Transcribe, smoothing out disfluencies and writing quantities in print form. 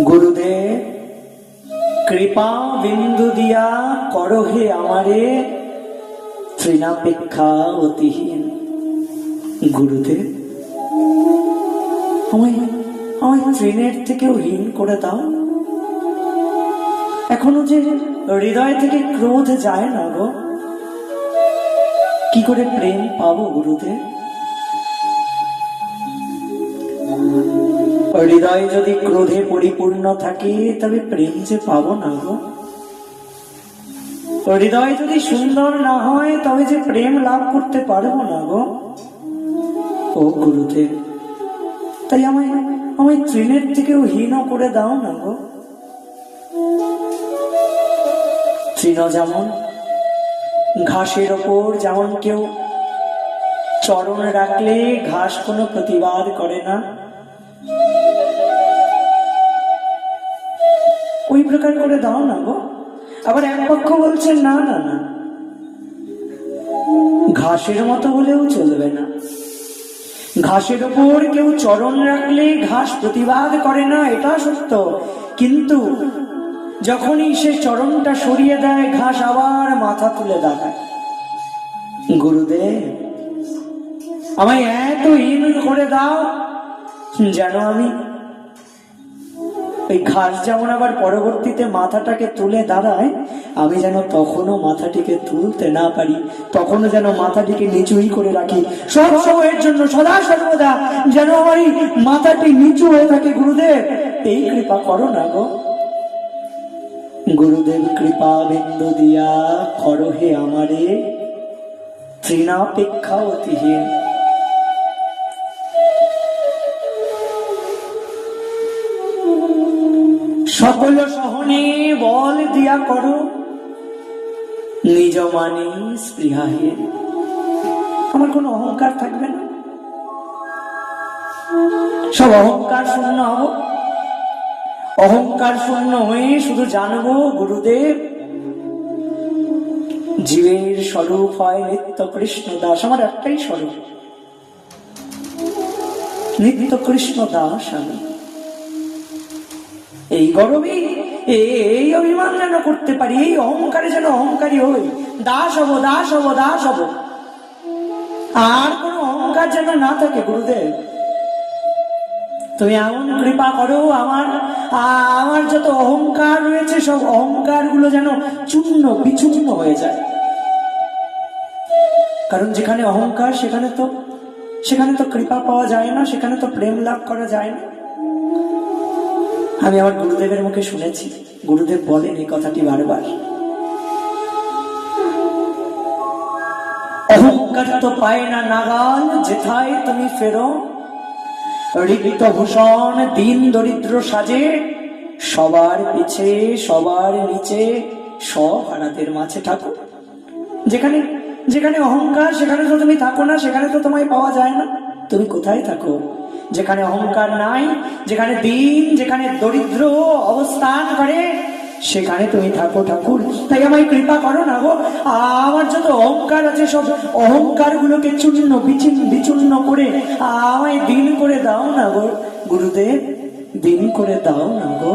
গুরুদেব কৃপা বিন্দু দিয়া করহে আমারে তৃণাপেক্ষা অতিহীন। গুরুদেব আমায় তৃণের থেকেও হীন করে দাও। এখনো যে হৃদয় থেকে ক্রোধ যায় না গো, কি করে প্রেম পাবো গুরুদেব? হৃদয় যদি ক্রোধে পরিপূর্ণ থাকে তবে প্রেম যে পাবো না গো। হৃদয় যদি সুন্দর না হয় তবে যে প্রেম লাভ করতে পারবো না গো। ও গুরুদেব, তাই আমায় তৃণের থেকেও হীন করে দাও না গো। তৃণ যেমন ঘাসের ওপর যেমন কেউ চরণ রাখলে ঘাস কোনো প্রতিবাদ করে না, ওই প্রকার করে দাও না গো। আবার এক পক্ষ বলছেন না না না, ঘাসের মতো হলেও চলবে না। ঘাসের ওপর কেউ চরণ রাখলে ঘাস প্রতিবাদ করে না, এটা সত্য, কিন্তু যখনই সে চরণটা সরিয়ে দেয় ঘাস আবার মাথা তুলে দাঁড়ায়। গুরুদেব আমায় এত হীন করে দাও যেন আমি ওই ঘাস যেমন আবার পরবর্তীতে মাথাটাকে তুলে দাঁড়ায়, আমি যেন তখনও মাথাটিকে তুলতে না পারি, তখনও যেন মাথাটিকে নিচুই করে রাখি সব সময়ের জন্য, সদা সর্বদা যেন আমার এই মাথাটি নিচু হয়ে থাকে। গুরুদেব এই কৃপা করো না গো। গুরুদেব কৃপা বিন্দু দিয়া করহে আমারে তৃণাপেক্ষা অতিহীন। সকল সহনে বল দিয়া করো নিজ মানে স্পৃহাহীন। আমার কোনো অহংকার থাকবে না, সব অহংকার শূন্য হব। অহংকার শূন্য হয়ে শুধু জানবো গুরুদেব জীবের স্বরূপ হয় নিত্য কৃষ্ণ দাস। আমার একটাই স্বরূপ, নিত্য কৃষ্ণ দাস আমি। এই গর্বে এই অভিমান যেন করতে পারি, এই অহংকারে যেন অহংকারী হই, দাস হব দাস হব দাস হব, আর কোন অহংকার যেন না থাকে। গুরুদেব তুমি এমন কৃপা করো আমার যত অহংকার রয়েছে সব অহংকার গুলো যেন চূর্ণ বিচূর্ণ হয়ে যায়। কারণ যেখানে অহংকার সেখানে তো কৃপা পাওয়া যায় না, সেখানে তো প্রেম লাভ করা যায় না। আমি আমার গুরুদেবের মুখে শুনেছি, গুরুদেব বলেন এই কথাটি বারবার, অহংকার তো পায় না নাগাল যেথায় তুমি ফেরো, রিক্ত ভূষণ দিন দরিদ্র সাজে, সবার পিছে সবার নিচে সব হারাদের মাঝে থাকো। যেখানে যেখানে অহংকার সেখানে তো তুমি থাকো না, সেখানে তো তোমায় পাওয়া যায় না। তুমি কোথায় থাকো? যেখানে অহংকার নাই, যেখানে দিন, যেখানে দরিদ্র অবস্থান করে, সেখানে তুমি থাকো ঠাকুর। তাই আমায় কৃপা করো না গো। আমার যত অহংকার আছে সব অহংকার গুলোকে চূর্ণ বিচূর্ণ করে আমায় দিন করে দাও না গো। গুরুদেব দিন করে দাও না গো।